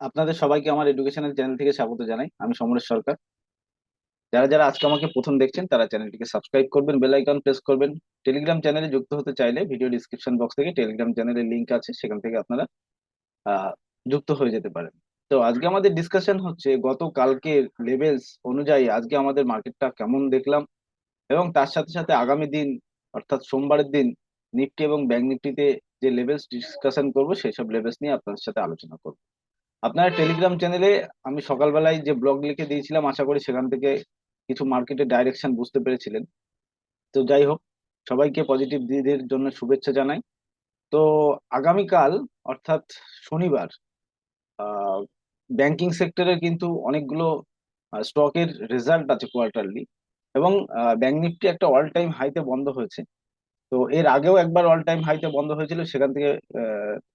আপনাদের সবাইকে আমার এডুকেশনাল চ্যানেল থেকে স্বাগত জানাই। আমি সমরেশ সরকার। যারা যারা আজকে আমাকে প্রথম দেখছেন তারা চ্যানেলটিকে সাবস্ক্রাইব করবেন, বেল আইকন প্রেস করবেন। টেলিগ্রাম চ্যানেলে যুক্ত হতে চাইলে ভিডিও ডিসক্রিপশন বক্স থেকে টেলিগ্রাম চ্যানেলের লিংক আছে, সেখান থেকে আপনারা আহ, যুক্ত হয়ে যেতে পারেন। তো আজকে আমাদের ডিসকাশন হচ্ছে গতকালকে লেভেলস অনুযায়ী আজকে আমাদের মার্কেটটা কেমন দেখলাম, এবং তার সাথে সাথে আগামী দিন অর্থাৎ সোমবারের দিন নিফটি এবং ব্যাংক নিফটিতে যে লেভেলস ডিসকাশন করবো সেসব লেভেলস নিয়ে আপনাদের সাথে আলোচনা করবো। আপনার টেলিগ্রাম চ্যানেলে আমি সকালবেলায় যে ব্লগ লিখে দিয়েছিলাম, আশা করি সেখান থেকে কিছু মার্কেটের ডাইরেকশন বুঝতে পেরেছিলেন। তো যাই হোক, সবাইকে পজিটিভ দিনের জন্য শুভেচ্ছা জানাই। তো আগামীকাল অর্থাৎ শনিবার ব্যাংকিং সেক্টরের কিন্তু অনেকগুলো স্টকের রেজাল্ট আছে কোয়ার্টারলি, এবং ব্যাংক নিফটি একটা অল টাইম হাইতে বন্ধ হয়েছে। তো এর আগেও একবার অল টাইম হাইতে বন্ধ হয়েছিল, সেখান থেকে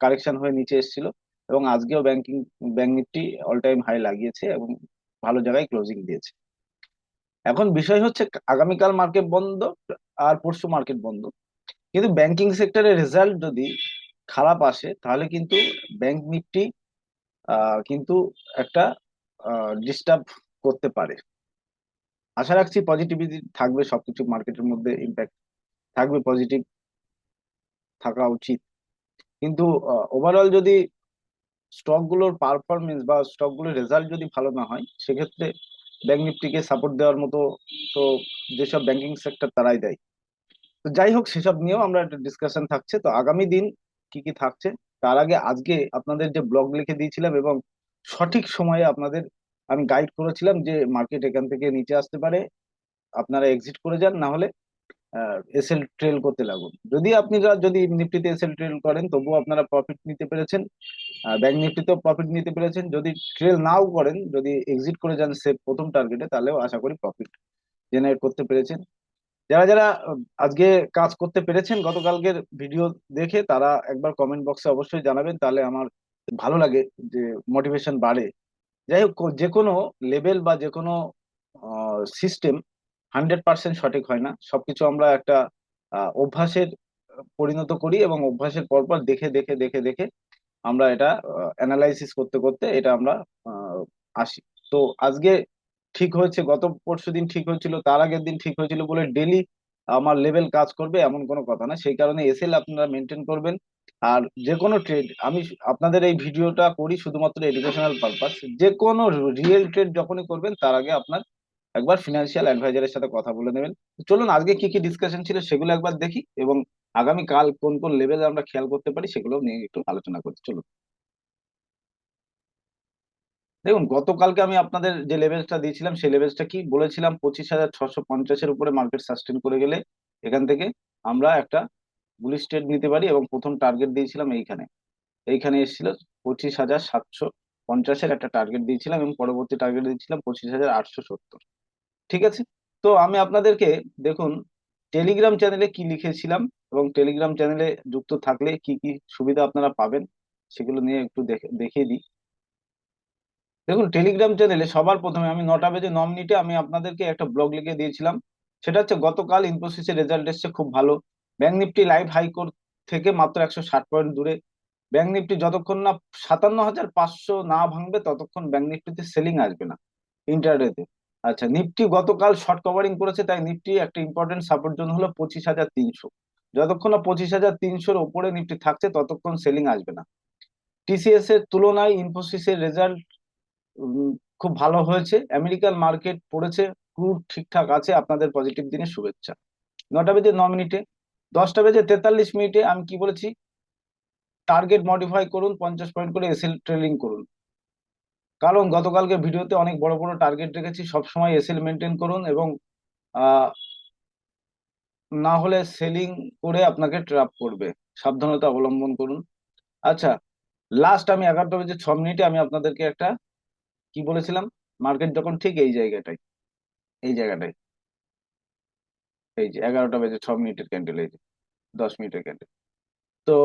কারেকশন হয়ে নিচে এসেছিল, এবং আজকেও bank Nifty all time high লাগিয়েছে এবং ভালো জায়গায় ক্লোজিং দিয়েছে। এখন বিষয় হচ্ছে আগামীকাল মার্কেট বন্ধ আর পরশু মার্কেট বন্ধ, কিন্তু ব্যাংকিং সেক্টরের রেজাল্ট যদি খারাপ আসে তাহলে কিন্তু ব্যাংক নিফটি কিন্তু একটা ডিস্টার্ব করতে পারে। আশা রাখছি পজিটিভিটি থাকবে, সবকিছু মার্কেটের মধ্যে ইম্প্যাক্ট থাকবে, পজিটিভ থাকা উচিত। কিন্তু ওভারঅল যদি স্টক গুলোর পারফরমেন্স বা স্টক গুলোর রেজাল্ট যদি ভালো না হয়, সেক্ষেত্রে ব্যাংক নিফটিকে সাপোর্ট দেওয়ার মতো তো যেসব ব্যাংকিং সেক্টর তারাই দেয়। তো যাই হোক, সেসব নিয়েও আমরা একটা ডিসকাশন থাকছে। তো আগামী দিন কি কি থাকছে তার আগে আজকে আপনাদের যে ব্লগ লিখে দিয়েছিলাম এবং সঠিক সময়ে আপনাদের আমি গাইড করেছিলাম যে মার্কেট এখান থেকে নিচে আসতে পারে, আপনারা এক্সিট করে যান, না হলে এসএল ট্রেল করতে লাগুন। যদি আপনারা যদি নিফটিতে এসএল ট্রেল করেন তবুও আপনারা প্রফিট নিতে পেরেছেন, ব্যাংক নিফটিতেও প্রফিট নিতে পেরেছেন। যদি ট্রেল নাও করেন, যদি এক্সিট করে যান সে প্রথম টার্গেটে, তাহলেও আশা করি প্রফিট জেনারেট করতে পেরেছেন। যারা যারা আজকে কাজ করতে পেরেছেন গতকালকের ভিডিও দেখে, তারা একবার কমেন্ট বক্সে অবশ্যই জানাবেন, তাহলে আমার ভালো লাগে, যে মোটিভেশন বাড়ে। যাই হোক, যে কোনো লেভেল বা যে কোনো সিস্টেম 100% সঠিক হয় না। সবকিছু আমরা একটা অভ্যাসের পরিণত করি, এবং অভ্যাসের পরপর দেখে দেখে দেখে দেখে আমরা এটা অ্যানালাইসিস করতে করতে এটা আমরা আহ, আসি। তো আজকে ঠিক হয়েছে, গত পরশু দিন ঠিক হয়েছিল, তার আগের দিন ঠিক হয়েছিল বলে ডেলি আমার লেভেল কাজ করবে এমন কোনো কথা না। সেই কারণে এসএল আপনারা মেনটেন করবেন। আর যে কোনো ট্রেড আমি আপনাদের এই ভিডিওটা করি শুধুমাত্র এডুকেশনাল পারপাস। যে কোনো রিয়েল ট্রেড যখনই করবেন তার আগে আপনার একবার ফিনান্সিয়াল অ্যাডভাইজারের সাথে কথা বলে নেবেন। চলুন আজকে কি কি ডিসকাশন ছিল সেগুলো একবার দেখি, এবং আগামী কাল কোন কোন লেভেল আমরা খেয়াল করতে পারি সেগুলো নিয়ে একটু আলোচনা করি। চলুন দেখুন, গতকালকে আমি আপনাদের যে লেভেলসটা দিয়েছিলাম সেই লেভেলসটা কি বলেছিলাম, 25,650-এর উপরে মার্কেট সাস্টেন করে গেলে এখান থেকে আমরা একটা বুলিশ ট্রেড নিতে পারি, এবং প্রথম টার্গেট দিয়েছিলাম এইখানে। এইখানে এসেছিল 25,750-এর একটা টার্গেট দিয়েছিলাম, এবং পরবর্তী টার্গেট দিয়েছিলাম 25,870। ঠিক আছে। তো আমি আপনাদেরকে দেখুন টেলিগ্রাম চ্যানেলে কি লিখেছিলাম, এবং টেলিগ্রাম চ্যানেলে যুক্ত থাকলে কি কি সুবিধা আপনারা পাবেন সেগুলো নিয়ে একটু দেখিয়ে দিই। দেখুন টেলিগ্রাম চ্যানেলে সবার প্রথমে আমি 9:09 আমি আপনাদেরকে একটা ব্লগ লিখে দিয়েছিলাম। সেটা হচ্ছে গতকাল ইনফোসিসের রেজাল্ট এসেছে খুব ভালো। ব্যাংক নিফটি লাইভ হাই থেকে মাত্র 160 পয়েন্ট দূরে। ব্যাংক নিফটি যতক্ষণ না 57,500 না ভাঙবে ততক্ষণ ব্যাংক নিফটিতে সেলিং আসবে না ইন্টারডেতে। আচ্ছা, নিফটি গতকাল শর্ট কভারিং করেছে, তাই নিফটি একটা ইম্পর্টেন্ট সাপোর্ট জোন হলো 25,300। যতক্ষণ না 25,300-র উপরে নিফটি থাকছে ততক্ষণ সেলিং আসবে না। টিসিএস এর তুলনায় ইনফোসিসের রেজাল্ট উম, খুব ভালো হয়েছে। আমেরিকান মার্কেট পড়েছে, ক্রুড ঠিকঠাক আছে। আপনাদের পজিটিভ দিনে শুভেচ্ছা। 9:09, 10:43 আমি কি বলেছি, টার্গেট মডিফাই করুন, 50 পয়েন্ট করে এসএল ট্রেলিং করুন। কারণ গতকালকে ভিডিওতে অনেক বড় বড় টার্গেট রেখেছি, সবসময় এসএল মেনটেন করুন, এবং আহ, না হলে সেলিং করে আপনাকে ট্র্যাপ করবে, সাবধানতা অবলম্বন করুন। আচ্ছা, লাস্ট আমি 11:06 আমি আপনাদেরকে একটা কি বলেছিলাম, মার্কেট যখন ঠিক এই জায়গাটায় এই যে 11:06 ক্যান্ডেল, এই যে 10 মিনিটের ক্যান্ডেল। তো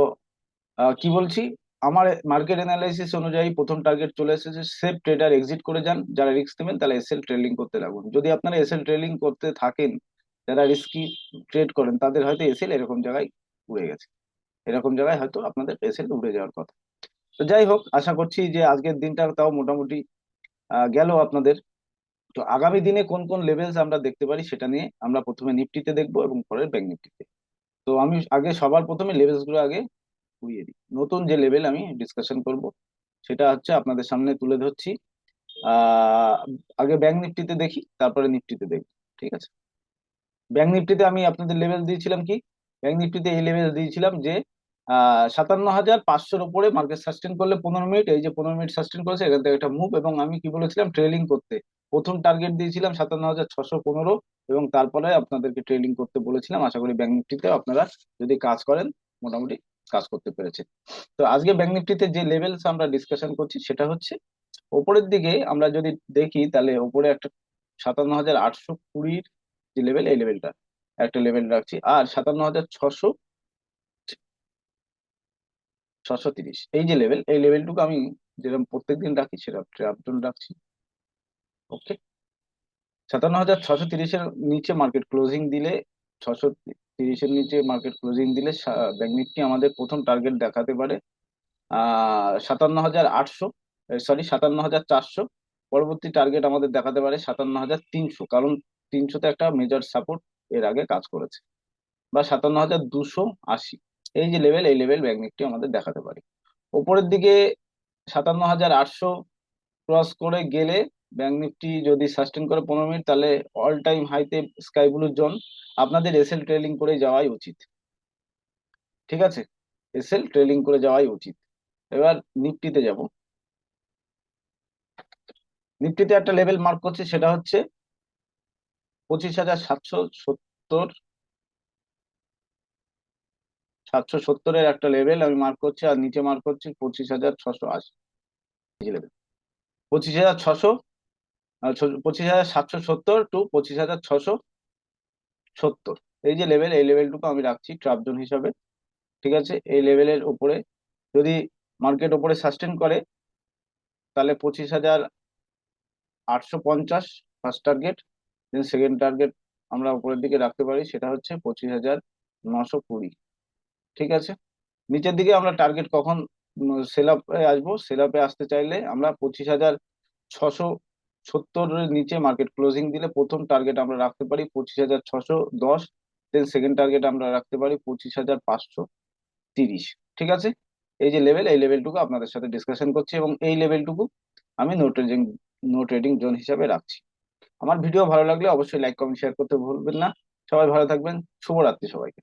কি বলছি, আমার মার্কেট অ্যানালাইসিস অনুযায়ী প্রথম টার্গেট চলে এসেছে, সেফ ট্রেডার এক্সিট করে যান। যারা রিস্ক নেবেন তারা এসএল ট্রেডিং করতে লাগুন। যদি আপনারা এসএল ট্রেডিং করতে থাকেন, যারা রিস্কি ট্রেড করেন তাদের হয়তো এসএল এরকম জায়গায় উড়ে গেছে, এরকম জায়গায় হয়তো আপনাদের এসএল উড়ে যাওয়ার কথা। তো যাই হোক, আশা করছি যে আজকের দিনটা তাও মোটামুটি গেল আপনাদের। তো আগামী দিনে কোন কোন লেভেলস আমরা দেখতে পারি সেটা নিয়ে আমরা প্রথমে নিফটিতে দেখবো এবং পরে ব্যাংক নিফটিতে। তো আমি আগে সবার প্রথমে লেভেলস গুলো আগে ঘুরিয়ে দিই। নতুন যে লেভেল আমি ডিসকাশন করব সেটা হচ্ছে আপনাদের সামনে তুলে ধরছি। আহ আগে ব্যাংক নিফটিতে দেখি, তারপরে নিফটিতে দেখি। ঠিক আছে। ব্যাংক নিফটিতে আমি আপনাদের লেভেল দিয়েছিলাম কি? ব্যাংক নিফটিতে এই লেভেল দিয়েছিলাম যে 57,500-র উপরে মার্কেট সাস্টেন করলে 15 মিনিট, এই যে 15 মিনিট সাস্টেন করেছে, এখান থেকে একটা মুভ, এবং আমি কি বলেছিলাম ট্রেলিং করতে। প্রথম টার্গেট দিয়েছিলাম 57,615, এবং তারপরে আপনাদেরকে ট্রেলিং করতে বলেছিলাম। আশা করি ব্যাংক নিফটিতে আপনারা যদি কাজ করেন মোটামুটি কাজ করতে পেরেছেন। তো আজকে ব্যাংক নিফটিতে যে লেভেলস আমরা ডিসকাশন করছি সেটা হচ্ছে ওপরের দিকে আমরা যদি দেখি তাহলে ওপরে একটা 57,820 যে লেভেল, এই লেভেলটা একটা লেভেল রাখছি, আর 57,630 এই যে লেভেল, এই লেভেলটুকু আমি যেরকম প্রত্যেকদিন রাখি সেটা ট্র্যাপ জোন রাখছি। ওকে। 57,630-এর নিচে মার্কেট ক্লোজিং দিলে, 630-এর নিচে মার্কেট ক্লোজিং দিলে ব্যাংক নিফটি আমাদের প্রথম টার্গেট দেখাতে পারে 57,800, সরি 57,400। পরবর্তী টার্গেট আমাদের দেখাতে পারে 57,300, কারণ 300তে একটা মেজর সাপোর্ট এর আগে কাজ করেছে, বা 57,280। এই যে লেভেল, এই লেভেল ব্যাংক নিফটি আমাদের দেখাতে পারে। উপরের দিকে 57,800 ক্রস করে গেলে ব্যাংক নিফটি যদি সাস্টেন করে 15 মিনিট, তাহলে অল টাইম হাইতে স্কাই ব্লু জোন, আপনাদের এসএল ট্রেলিং করে যাওয়াই উচিত। ঠিক আছে, এসএল ট্রেলিং করে যাওয়াই উচিত। এবার নিফটিতে যাব। নিফটিতে একটা লেভেল মার্ক করছে, সেটা হচ্ছে 25,770। 770-এর একটা লেভেল আমি মার্ক করছি, আর নিচে মার্ক করছি 25,680 লেভেল। 25,600, 25,770 টু 25,670, এই যে লেভেল, এই লেভেলটুকু আমি রাখছি ট্রাপ জোন হিসাবে। ঠিক আছে, এই লেভেলের উপরে যদি মার্কেট উপরে সাস্টেন করে, তাহলে 25,850 first target. Then second target আমরা উপরের দিকে রাখতে পারি, সেটা হচ্ছে 25,920। ঠিক আছে। নিচের দিকে আমরা টার্গেট কখন সেল আপে আসবো? সেল আপে আসতে চাইলে আমরা 25,670-এর নিচে মার্কেট ক্লোজিং দিলে প্রথম টার্গেট আমরা রাখতে পারি 25,610। দেন সেকেন্ড টার্গেট আমরা রাখতে পারি 25,530। ঠিক আছে। এই যে লেভেল, এই লেভেলটুকু আপনাদের সাথে ডিসকাশন করছি, এবং এই লেভেলটুকু আমি নো ট্রেডিং জোন হিসাবে রাখছি। আমার ভিডিও ভালো লাগলে অবশ্যই লাইক কমেন্ট শেয়ার করতে ভুলবেন না। সবাই ভালো থাকবেন। শুভরাত্রি সবাইকে।